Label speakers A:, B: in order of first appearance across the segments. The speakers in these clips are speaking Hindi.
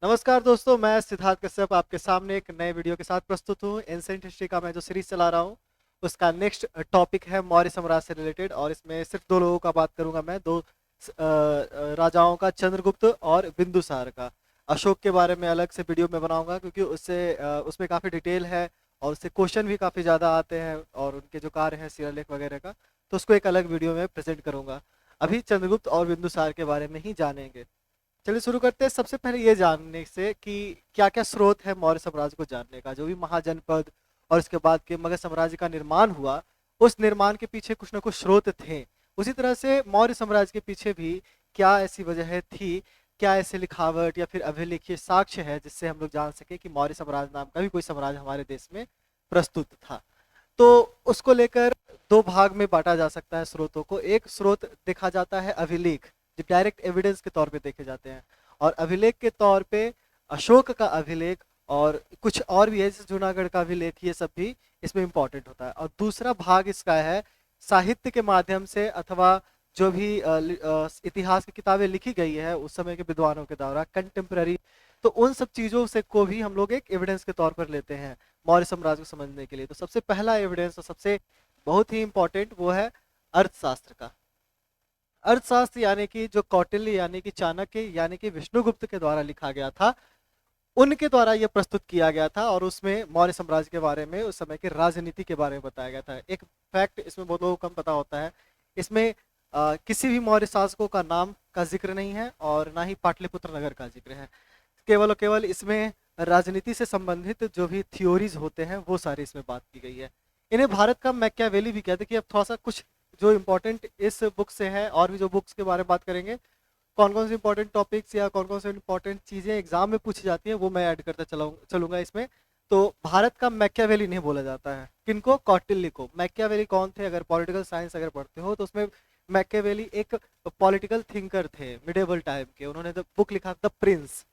A: नमस्कार दोस्तों, मैं सिद्धार्थ कश्यप आपके सामने एक नए वीडियो के साथ प्रस्तुत हूँ। एंसेंट हिस्ट्री का मैं जो सीरीज चला रहा हूँ उसका नेक्स्ट टॉपिक है मौर्य साम्राज्य से रिलेटेड। और इसमें सिर्फ दो लोगों का बात करूंगा मैं, दो राजाओं का, चंद्रगुप्त और बिंदुसार का। अशोक के बारे में अलग से वीडियो में बनाऊंगा क्योंकि उसमें काफ़ी डिटेल है और उससे क्वेश्चन भी काफ़ी ज़्यादा आते हैं और उनके जो कार्य हैं शिलालेख वगैरह का, तो उसको एक अलग वीडियो में प्रेजेंट करूंगा। अभी चंद्रगुप्त और बिंदुसार के बारे में ही जानेंगे। चलिए शुरू करते हैं। सबसे पहले ये जानने से कि क्या क्या स्रोत है मौर्य साम्राज्य को जानने का। जो भी महाजनपद और उसके बाद के मगध साम्राज्य का निर्माण हुआ, उस निर्माण के पीछे कुछ ना कुछ स्रोत थे। उसी तरह से मौर्य साम्राज्य के पीछे भी क्या ऐसी वजह थी, क्या ऐसे लिखावट या फिर अभिलेखीय साक्ष्य है जिससे हम लोग जान सके कि मौर्य साम्राज्य नाम का भी कोई साम्राज्य हमारे देश में प्रस्तुत था। तो उसको लेकर दो भाग में बांटा जा सकता है स्रोतों को। एक स्रोत देखा जाता है अभिलेख, जो डायरेक्ट एविडेंस के तौर पे देखे जाते हैं, और अभिलेख के तौर पे अशोक का अभिलेख और कुछ और भी है जैसे जूनागढ़ का अभिलेख, ये सब भी इसमें इंपॉर्टेंट होता है। और दूसरा भाग इसका है साहित्य के माध्यम से, अथवा जो भी इतिहास की किताबें लिखी गई है उस समय के विद्वानों के द्वारा, कंटेम्प्ररी, तो उन सब चीजों से को भी हम लोग एक एविडेंस के तौर पर लेते हैं मौर्य साम्राज्य को समझने के लिए। तो सबसे पहला एविडेंस और सबसे बहुत ही इंपॉर्टेंट वो है अर्थशास्त्र का। अर्थशास्त्र यानी कि जो कौटिल्य यानी कि चाणक्य यानी कि विष्णुगुप्त के द्वारा लिखा गया था, उनके द्वारा यह प्रस्तुत किया गया था। और उसमें मौर्य साम्राज्य के बारे में, उस समय की राजनीति के बारे में बताया गया था। एक फैक्ट इसमें बहुत लोगों को कम पता होता है, इसमें किसी भी मौर्य शासकों का नाम का जिक्र नहीं है और ना ही पाटलिपुत्र नगर का जिक्र है। केवल और केवल इसमें राजनीति से संबंधित जो भी थ्योरीज होते हैं वो सारी इसमें बात की गई है। इन्हें भारत का मैकियावेली भी कहते हैं। कि अब थोड़ा सा कुछ जो इम्पोर्टेंट इस बुक से है, और भी जो बुक्स के बारे में बात करेंगे, कौन कौन से इंपॉर्टेंट टॉपिक्स या कौन कौन से इंपॉर्टेंट चीज़ें एग्जाम में पूछी जाती हैं वो मैं ऐड करता चलूंगा इसमें। तो भारत का मैकियावेली नहीं बोला जाता है। किनको? कौटिल्य को। मैकियावेली कौन थे? अगर पॉलिटिकल साइंस अगर पढ़ते हो तो उसमें मैकियावेली एक पॉलिटिकल थिंकर थे मिडेवल टाइम के। उन्होंने बुक लिखा द प्रिंस,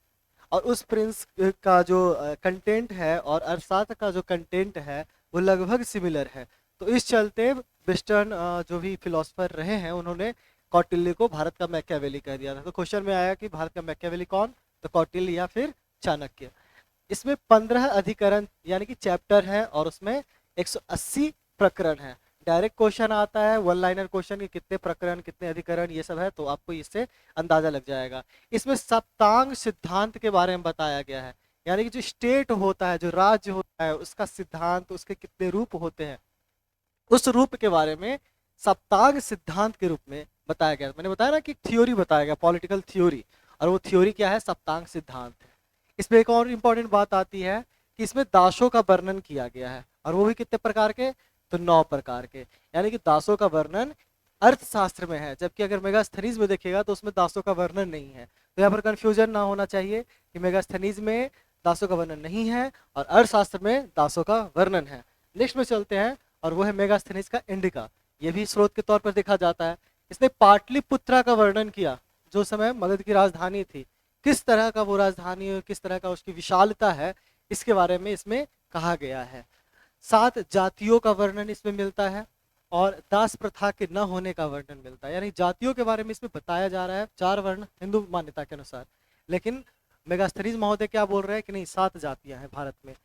A: और उस प्रिंस का जो कंटेंट है और अर्थशास्त्र का जो कंटेंट है वो लगभग सिमिलर है। तो इस चलते वेस्टर्न जो भी फिलोसफर रहे हैं उन्होंने कौटिल्य को भारत का मैकियावेली कह दिया था। तो क्वेश्चन में आया कि भारत का मैकियावेली कौन, तो कौटिल्य या फिर चाणक्य। इसमें 15 अधिकरण यानी कि चैप्टर है और उसमें 180 प्रकरण है। डायरेक्ट क्वेश्चन आता है, वन लाइनर क्वेश्चन, कि कितने प्रकरण कितने अधिकरण ये सब है, तो आपको इससे अंदाजा लग जाएगा। इसमें सप्तांग सिद्धांत के बारे में बताया गया है, यानी कि जो स्टेट होता है, जो राज्य होता है, उसका सिद्धांत, उसके कितने रूप होते हैं, उस रूप के बारे में सप्तांग सिद्धांत के रूप में बताया गया। मैंने बताया ना कि थ्योरी बताया गया, पॉलिटिकल थ्योरी, और वो थ्योरी क्या है? सप्तांग सिद्धांत है। इसमें एक और इम्पोर्टेंट बात आती है कि इसमें दासों का वर्णन किया गया है, और वो भी कितने प्रकार के? तो 9 प्रकार के। यानी कि दासों का वर्णन अर्थशास्त्र में है, जबकि अगर मेगास्थनीज में देखिएगा तो उसमें दासों का वर्णन नहीं है। तो यहाँ पर कंफ्यूजन ना होना चाहिए कि मेगास्थनीज में दासों का वर्णन नहीं है और अर्थशास्त्र में दासों का वर्णन है। नेक्स्ट में चलते हैं, और वो है मेगास्थनीज का इंडिका। ये भी स्रोत के तौर पर देखा जाता है। इसने पाटलिपुत्रा का वर्णन किया, जो समय मगध की राजधानी थी। किस तरह का वो राजधानी और किस तरह का उसकी विशालता है, इसके बारे में इसमें कहा गया है। 7 जातियों का वर्णन इसमें मिलता है और दास प्रथा के न होने का वर्णन मिलता है। यानी जातियों के बारे में इसमें बताया जा रहा है, 4 वर्ण हिंदू मान्यता के अनुसार। लेकिन मेगास्थनीज महोदय क्या बोल रहे हैं कि नहीं, 7 जातियां हैं भारत में।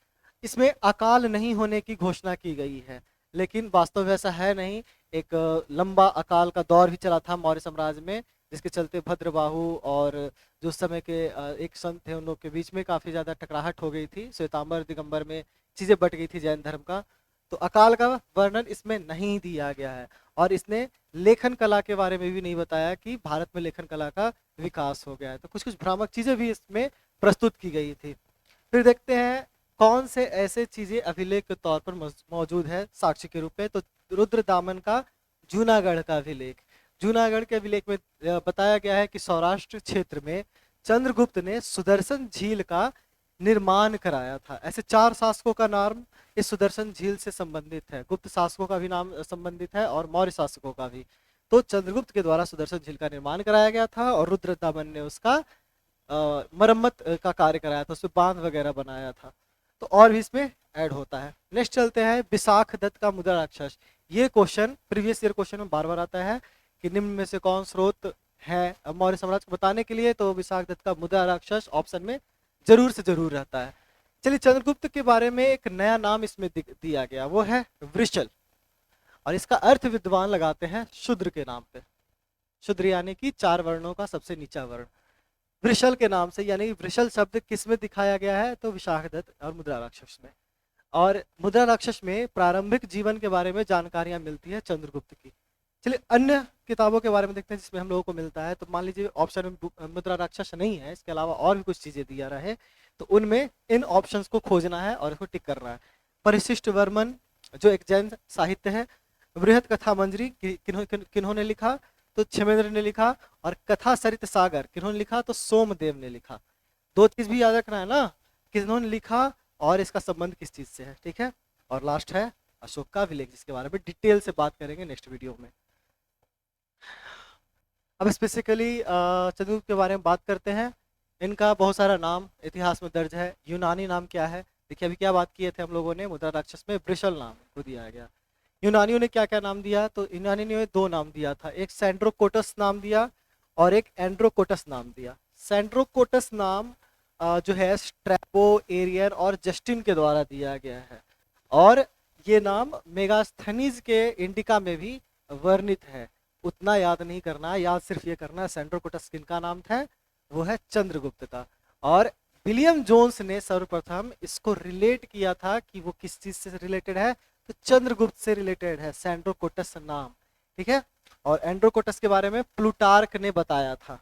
A: इसमें अकाल नहीं होने की घोषणा की गई है, लेकिन वास्तव में ऐसा है नहीं। एक लंबा अकाल का दौर भी चला था मौर्य साम्राज्य में, जिसके चलते भद्रबाहु और जो उस समय के एक संत थे, उन लोग के बीच में काफ़ी ज़्यादा टकराहट हो गई थी। श्वेतांबर दिगंबर में चीज़ें बट गई थी जैन धर्म का। तो अकाल का वर्णन इसमें नहीं दिया गया है। और इसने लेखन कला के बारे में भी नहीं बताया कि भारत में लेखन कला का विकास हो गया है। तो कुछ कुछ भ्रामक चीज़ें भी इसमें प्रस्तुत की गई थी। फिर देखते हैं कौन से ऐसे चीजें अभिलेख के तौर पर मौजूद है साक्ष्य के रूप में। तो रुद्र दामन का जूनागढ़ का अभिलेख। जूनागढ़ के अभिलेख में बताया गया है कि सौराष्ट्र क्षेत्र में चंद्रगुप्त ने सुदर्शन झील का निर्माण कराया था। ऐसे 4 शासकों का नाम इस सुदर्शन झील से संबंधित है। गुप्त शासकों का भी नाम संबंधित है और मौर्य शासकों का भी। तो चंद्रगुप्त के द्वारा सुदर्शन झील का निर्माण कराया गया था और रुद्र दामन ने उसका मरम्मत का कार्य कराया था, उसमें बांध वगैरह बनाया था। तो और भी इसमें ऐड होता है। नेक्स्ट चलते हैं, विशाख दत्त का मुद्रा राक्षस। ये क्वेश्चन प्रीवियस ईयर क्वेश्चन में बार बार आता है कि निम्न में से कौन स्रोत है मौर्य साम्राज्य को बताने के लिए। तो विशाख दत्त का मुद्रा राक्षस ऑप्शन में जरूर से जरूर रहता है। चलिए, चंद्रगुप्त के बारे में एक नया नाम इसमें दिया गया, वो है वृषल, और इसका अर्थ विद्वान लगाते हैं शूद्र के नाम पे। शूद्र यानी कि 4 वर्णों का सबसे नीचा वर्ण, वृषल के नाम से। यानी वृषल शब्द किस में दिखाया गया है, तो विशाखदत्त और मुद्रा राक्षस में। और मुद्रा राक्षस में प्रारंभिक जीवन के बारे में जानकारियां मिलती है चंद्रगुप्त की। चलिए, अन्य किताबों के बारे में देखते हैं जिसमें हम लोगों को मिलता है। तो मान लीजिए ऑप्शन में मुद्रा राक्षस नहीं है, इसके अलावा और भी कुछ चीजें दिया रहे, तो उनमें इन ऑप्शंस को खोजना है और इसको टिक करना है। परिशिष्ट वर्मन जो एक जैन साहित्य है। बृहत कथा मंजरी किन्होंने लिखा, तो क्षेमेंद्र ने लिखा। और कथा सरित सागर किन्होंने लिखा, तो सोमदेव ने लिखा। 2 चीज भी याद रखना है ना, किन्होंने लिखा और इसका संबंध किस चीज से है, ठीक है। और लास्ट है अशोक का विलेख, जिसके बारे में डिटेल से बात करेंगे नेक्स्ट वीडियो में। अब स्पेसिफिकली चंद्रगुप्त के बारे में बात करते हैं। इनका बहुत सारा नाम इतिहास में दर्ज है। यूनानी नाम क्या है, देखिए अभी क्या बात किए थे हम लोगों ने, मुद्रा राक्षस में वृषल नाम को दिया गया। यूनानियों ने क्या क्या नाम दिया, तो यूनानियों ने 2 नाम दिया था, एक सेंड्रोकोटस नाम दिया और एक एंड्रोकोटस नाम दिया। सेंड्रोकोटस नाम जो है स्ट्रैपो, एरियन और जस्टिन के द्वारा दिया गया है। और ये नाम मेगास्थनीज के इंडिका में भी वर्णित है। उतना याद नहीं करना, याद सिर्फ ये करना सेंड्रोकोटस किनका नाम था, वो है चंद्रगुप्त का। और विलियम जोन्स ने सर्वप्रथम इसको रिलेट किया था कि वो किस चीज से रिलेटेड है, तो चंद्रगुप्त से रिलेटेड है सेंड्रोकोटस नाम, ठीक है। और एंड्रोकोटस के बारे में प्लूटार्क ने बताया था।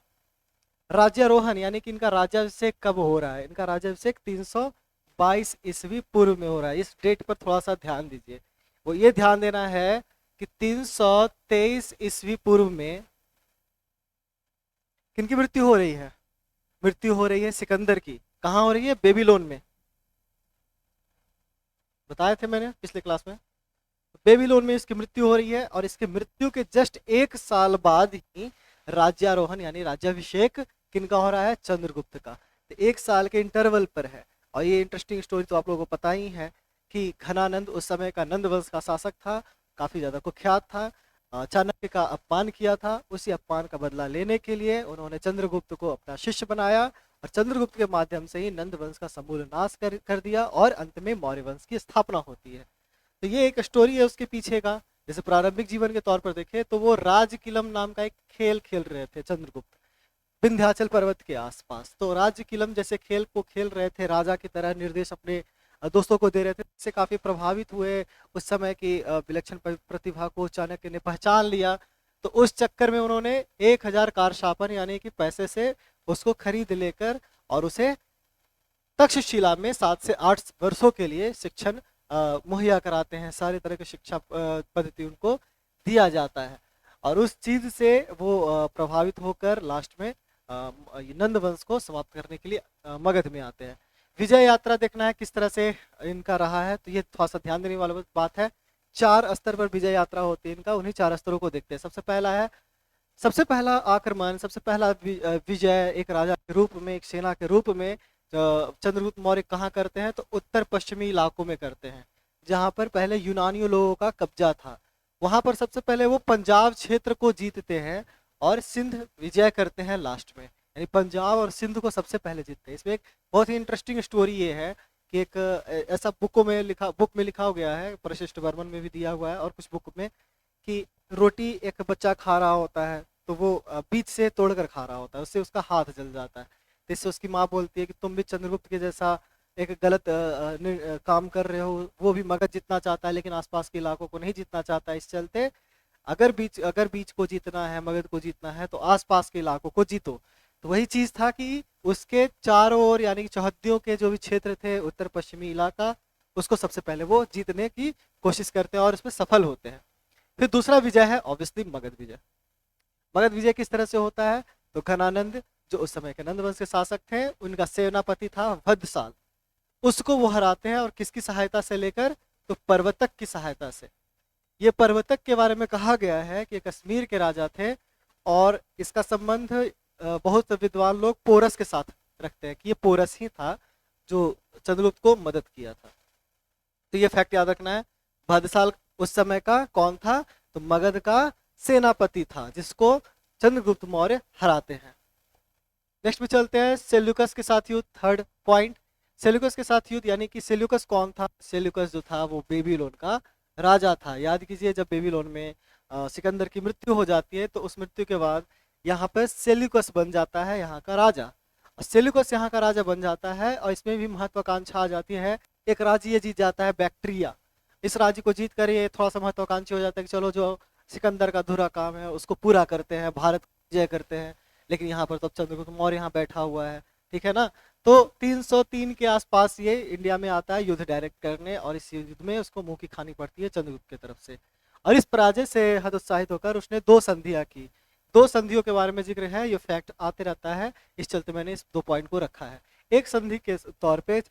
A: राज्यारोहण यानी कि इनका राज्याभिषेक कब हो रहा है, इनका राज्याभिषेक 322 ईस्वी पूर्व में हो रहा है। इस डेट पर थोड़ा सा ध्यान दीजिए, वो ये ध्यान देना है कि 323 ईस्वी पूर्व में किनकी मृत्यु हो रही है, मृत्यु हो रही है सिकंदर की। कहाँ हो रही है, बेबीलोन में, बताए थे मैंने पिछले क्लास में। बेबीलोन में इसकी मृत्यु हो रही है, और इसकी मृत्यु के जस्ट 1 साल बाद ही राज्यारोहण यानी राज्याभिषेक किनका हो रहा है, चंद्रगुप्त का। तो 1 साल के इंटरवल पर है। और ये इंटरेस्टिंग स्टोरी तो आप लोगों को पता ही है कि घनानंद उस समय का नंद वंश का शासक था, काफी ज्यादा कुख्यात था। चाणक्य का अपमान किया था, उसी अपमान का बदला लेने के लिए उन्होंने चंद्रगुप्त को अपना शिष्य बनाया, और चंद्रगुप्त के माध्यम से ही नंद वंश का समूल नाश कर दिया, और अंत में मौर्य वंश की स्थापना होती है। तो ये एक स्टोरी है उसके पीछे का। जैसे प्रारंभिक जीवन के तौर पर देखें तो वो राजकिलम नाम का एक खेल खेल रहे थे चंद्रगुप्त, विंध्याचल पर्वत के आसपास। तो राजकिलम जैसे खेल को खेल रहे थे, राजा की तरह निर्देश अपने दोस्तों को दे रहे थे, इससे काफी प्रभावित हुए। उस समय की विलक्षण प्रतिभा को चाणक्य ने पहचान लिया, तो उस चक्कर में उन्होंने 1000 कारशापन यानी कि पैसे से उसको खरीद लेकर और उसे तक्षशिला में 7 से 8 वर्षों के लिए शिक्षण मुहैया कराते हैं। सारे तरह की शिक्षा पद्धति उनको दिया जाता है, और उस चीज से वो प्रभावित होकर लास्ट में नंद वंश को समाप्त करने के लिए मगध में आते हैं। विजय यात्रा देखना है किस तरह से इनका रहा है, तो ये थोड़ा सा ध्यान देने वाली बात है। 4 स्तर पर विजय यात्रा होती है इनका, उन्हीं 4 स्तरों को देखते हैं। सबसे पहला आक्रमण, सबसे पहला विजय एक राजा के रूप में, एक सेना के रूप में चंद्रगुप्त मौर्य कहाँ करते हैं, तो उत्तर पश्चिमी इलाकों में करते हैं, जहाँ पर पहले यूनानियों लोगों का कब्जा था। वहां पर सबसे पहले वो पंजाब क्षेत्र को जीतते हैं और सिंध विजय करते हैं लास्ट में, यानी पंजाब और सिंध को सबसे पहले जीतते हैं। इसमें एक बहुत ही इंटरेस्टिंग स्टोरी ये है कि एक ऐसा बुक में लिखा गया है, परिशिष्ट वर्मन में भी दिया हुआ है और कुछ बुक में, कि रोटी एक बच्चा खा रहा होता है, तो वो बीच से तोड़कर खा रहा होता है, उससे उसका हाथ जल जाता है। तो इससे उसकी माँ बोलती है कि तुम भी चंद्रगुप्त के जैसा एक गलत काम कर रहे हो। वो भी मगध जीतना चाहता है लेकिन आसपास के इलाकों को नहीं जीतना चाहता। इस चलते अगर बीच को जीतना है, मगध को जीतना है, तो आसपास के इलाकों को जीतो। तो वही चीज था कि उसके चारों ओर यानी कि चौहद्दियों के जो भी क्षेत्र थे, उत्तर पश्चिमी इलाका, उसको सबसे पहले वो जीतने की कोशिश करते हैं और उसमें सफल होते हैं। फिर दूसरा विजय है ऑब्वियसली मगध विजय। मगध विजय किस तरह से होता है, तो घनानंद जो उस समय के नंद वंश के शासक थे, उनका सेनापति था भद्रसाल, उसको वो हराते हैं। और किसकी सहायता से लेकर, तो पर्वतक की सहायता से। ये पर्वतक के बारे में कहा गया है कि कश्मीर के राजा थे, और इसका संबंध बहुत विद्वान लोग पोरस के साथ रखते हैं कि ये पोरस ही था जो चंद्रगुप्त को मदद किया था। तो ये फैक्ट याद रखना है। भद्रसाल उस समय का कौन था, तो मगध का सेनापति था, जिसको चंद्रगुप्त मौर्य हराते हैं। नेक्स्ट में चलते हैं सेल्यूकस के साथ युद्ध, थर्ड पॉइंट। सेल्यूकस के साथ युद्ध यानी कि सेल्यूकस कौन था? सेल्यूकस जो था वो बेबीलोन का राजा था। याद कीजिए, जब बेबीलोन में सिकंदर की मृत्यु हो जाती है तो उस मृत्यु के बाद यहाँ पर सेल्यूकस बन जाता है यहाँ का राजा। और सेल्यूकस यहाँ का राजा बन जाता है और इसमें भी महत्वाकांक्षा आ जाती है। एक राज्य ये जीत जाता है बैक्ट्रिया। इस राज्य को जीत कर ये थोड़ा सा महत्वाकांक्षी हो जाता है कि चलो जो सिकंदर का अधूरा काम है उसको पूरा करते हैं, भारत विजय करते हैं। लेकिन यहाँ पर तो चंद्रगुप्त मौर्य यहाँ बैठा हुआ है, ठीक है ना। तो 303 के आसपास ये इंडिया में आता है युद्ध डायरेक्ट करने, और इस युद्ध में उसको मुंह की खानी पड़ती है चंद्रगुप्त की तरफ से। और इस पराजय से हतोत्साहित होकर उसने 2 संधियां की। 2 संधियों के बारे में जिक्र है, ये फैक्ट आते रहता है, इस चलते मैंने इस 2 पॉइंट को रखा है। एक संधि के तौर पे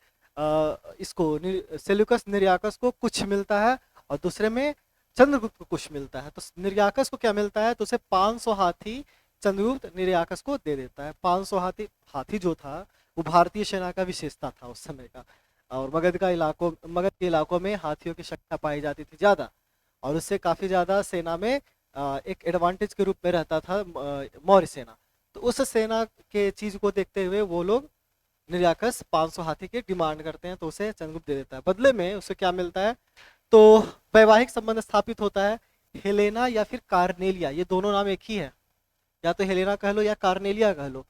A: इसको सेल्यूकस निर्याकस को कुछ मिलता है और दूसरे में चंद्रगुप्त को कुछ मिलता है। तो निर्याकस को क्या मिलता है? तो उसे 500 हाथी चंद्रगुप्त निर्याकस को दे देता है। 500 हाथी, हाथी जो था वो भारतीय सेना का विशेषता था उस समय का। और मगध के इलाकों में हाथियों की संख्या पाई जाती थी ज्यादा, और उससे काफी ज्यादा सेना में एक एडवांटेज के रूप में रहता था मौर्य सेना। तो उस सेना के चीज को देखते हुए वो लोग निर्याकस 500 हाथी के डिमांड करते हैं, तो उसे चंद्रगुप्त दे देता है। बदले में उसे क्या मिलता है? तो वैवाहिक संबंध स्थापित होता है। हेलेना या फिर कार्नेलिया, ये दोनों नाम एक ही है, या तो हेलेना कह लो या कार्नेलिया कह लो।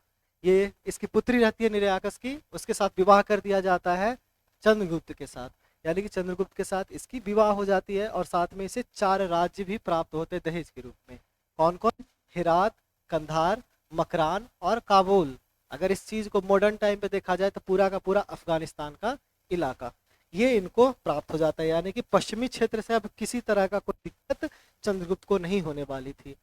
A: ये इसकी पुत्री रहती है निर्याकस की, उसके साथ विवाह कर दिया जाता है चंद्रगुप्त के साथ, यानी कि चंद्रगुप्त के साथ इसकी विवाह हो जाती है। और साथ में इसे 4 राज्य भी प्राप्त होते हैं दहेज के रूप में। कौन कौन? हेरात, कंधार, मकरान और काबुल। अगर इस चीज को मॉडर्न टाइम पे देखा जाए तो पूरा का पूरा अफगानिस्तान का इलाका ये इनको प्राप्त हो जाता है, यानी कि पश्चिमी क्षेत्र से अब किसी तरह का कोई दिक्कत चंद्रगुप्त को नहीं होने वाली थी।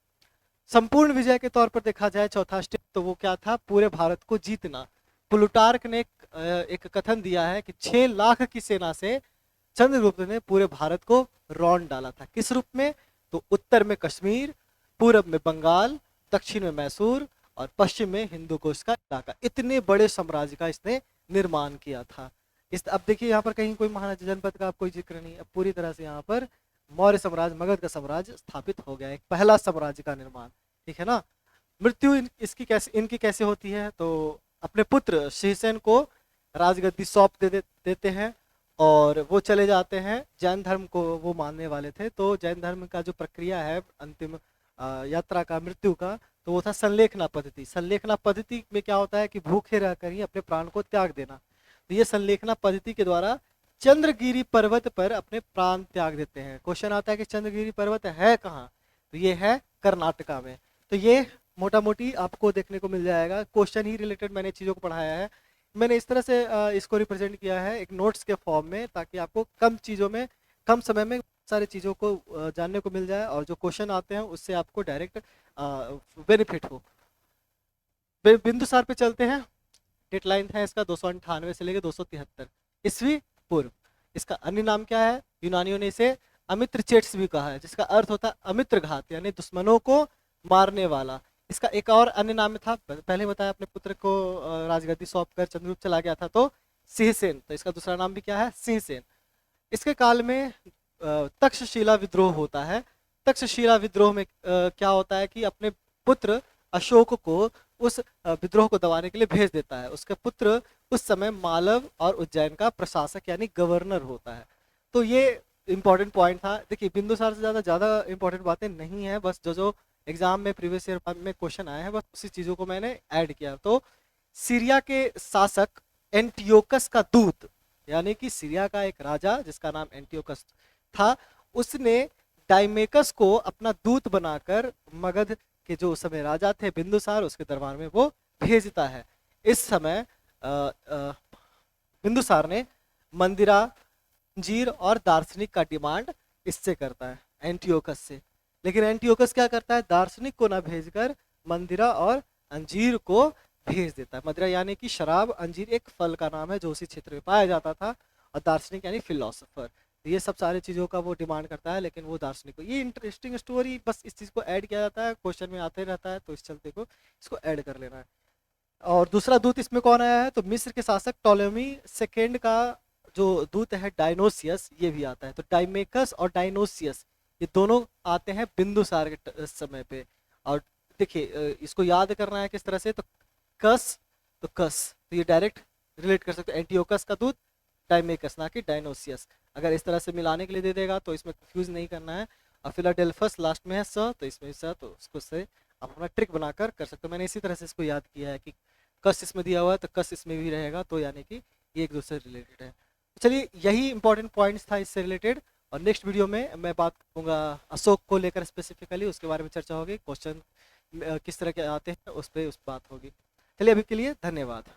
A: संपूर्ण विजय के तौर पर देखा जाए चौथा स्टेप, तो वो क्या था? पूरे भारत को जीतना। प्लूटार्क ने एक कथन दिया है कि 6 लाख की सेना से चंद्रगुप्त ने पूरे भारत को रौंद डाला था। किस रूप में? तो उत्तर में कश्मीर, पूरब में बंगाल, दक्षिण में मैसूर और पश्चिम में हिंदू कोश का इलाका। इतने बड़े साम्राज्य का इसने निर्माण किया था। इस अब देखिए यहाँ पर कहीं कोई महाराजा जनपद का कोई जिक्र नहीं। अब पूरी तरह से यहाँ पर मौर्य साम्राज्य, मगध का साम्राज्य स्थापित हो गया, एक पहला साम्राज्य का निर्माण, ठीक है ना। मृत्यु इनकी कैसे होती है? तो अपने पुत्र शिवसेन को राजगद्दी सौंप देते हैं और वो चले जाते हैं। जैन धर्म को वो मानने वाले थे, तो जैन धर्म का जो प्रक्रिया है अंतिम यात्रा का, मृत्यु का, तो वो था संलेखना पद्धति। संलेखना पद्धति में क्या होता है कि भूखे रहकर ही अपने प्राण को त्याग देना। तो ये संलेखना पद्धति के द्वारा चंद्रगिरी पर्वत पर अपने प्राण त्याग देते हैं। क्वेश्चन आता है कि चंद्रगिरी पर्वत है कहाँ? तो ये है कर्नाटका में। तो ये मोटा मोटी आपको देखने को मिल जाएगा। क्वेश्चन ही रिलेटेड मैंने चीज़ों को पढ़ाया है। मैंने इस तरह से इसको रिप्रेजेंट किया है एक नोट्स के फॉर्म में, ताकि आपको कम चीज़ों में, कम समय में सारी चीज़ों को जानने को मिल जाए और जो क्वेश्चन आते हैं उससे आपको डायरेक्ट बेनिफिट हो। बिंदुसार पे चलते हैं। डेडलाइन है इसका 298 से लेकर 273 ईस्वी पूर्व। इसका अन्य नाम क्या है? यूनानियों ने इसे अमित्र चेट्स भी कहा है, जिसका अर्थ होता है अमित्र घात, यानी दुश्मनों को मारने वाला। इसका एक और अन्य नाम था, पहले बताया, अपने पुत्र को राजगद्दी सौंप कर चंद्रगुप्त चला गया था, तो सिंहसेन। तो इसका दूसरा नाम भी क्या है? सिंहसेन। इसके काल में तक्षशिला विद्रोह होता है। तक्षशिला विद्रोह में क्या होता है कि अपने पुत्र अशोक को उस विद्रोह को दबाने के लिए भेज देता है। उसके पुत्र उस समय मालव और उज्जैन का प्रशासक यानी गवर्नर होता है। तो ये इंपॉर्टेंट पॉइंट था। देखिए बिंदुसार से ज़्यादा इंपॉर्टेंट बातें नहीं है, बस जो एग्जाम में प्रीवियस ईयर में क्वेश्चन आए हैं बस उसी चीज़ों को मैंने ऐड किया। तो सीरिया के शासक एंटियोकस का दूत, यानी कि सीरिया का एक राजा जिसका नाम एंटियोकस था, उसने डाइमेकस को अपना दूत बनाकर मगध के जो उस समय राजा थे बिंदुसार, उसके दरबार में वो भेजता है। इस समय बिंदुसार ने मंदिरा, अंजीर और दार्शनिक का डिमांड इससे करता है, एंटियोकस से। लेकिन एंटियोकस क्या करता है? दार्शनिक को ना भेजकर मंदिरा और अंजीर को भेज देता है। मदिरा यानी कि शराब, अंजीर एक फल का नाम है जो उसी क्षेत्र में पाया जाता था, और दार्शनिक यानी फिलोसोफर। ये सब सारी चीज़ों का वो डिमांड करता है, लेकिन वो दार्शनिक को। ये इंटरेस्टिंग स्टोरी, बस इस चीज़ को ऐड किया जाता है, क्वेश्चन में आते रहता है, तो इस चलते को इसको ऐड कर लेना है। और दूसरा दूत इसमें कौन आया है? तो मिस्र के शासक टॉलेमी सेकेंड का जो दूत है डायनोसियस, ये भी आता है। तो डाइमेकस और डायनोसियस ये दोनों आते हैं बिंदुसार के समय पे। और देखिए इसको याद करना है किस तरह से, तो कस तो कस, तो ये डायरेक्ट रिलेट कर सकते हो, एंटियोकस का दूध डाइमेकस, ना कि डायनोसियस। अगर इस तरह से मिलाने के लिए दे देगा तो इसमें कंफ्यूज नहीं करना है। और फिलाडेल्फस लास्ट में है स, तो इसमें स, तो उसको से आप अपना ट्रिक बनाकर कर सकते हो। मैंने इसी तरह से इसको याद किया है कि कस इसमें दिया हुआ है तो कस इसमें भी रहेगा, तो यानी कि ये एक दूसरे से रिलेटेड है। चलिए, यही इंपॉर्टेंट पॉइंट्स था इससे रिलेटेड। और नेक्स्ट वीडियो में मैं बात करूँगा अशोक को लेकर स्पेसिफिकली, उसके बारे में चर्चा होगी, क्वेश्चन किस तरह के आते हैं उस पर बात होगी। चलिए, अभी के लिए धन्यवाद।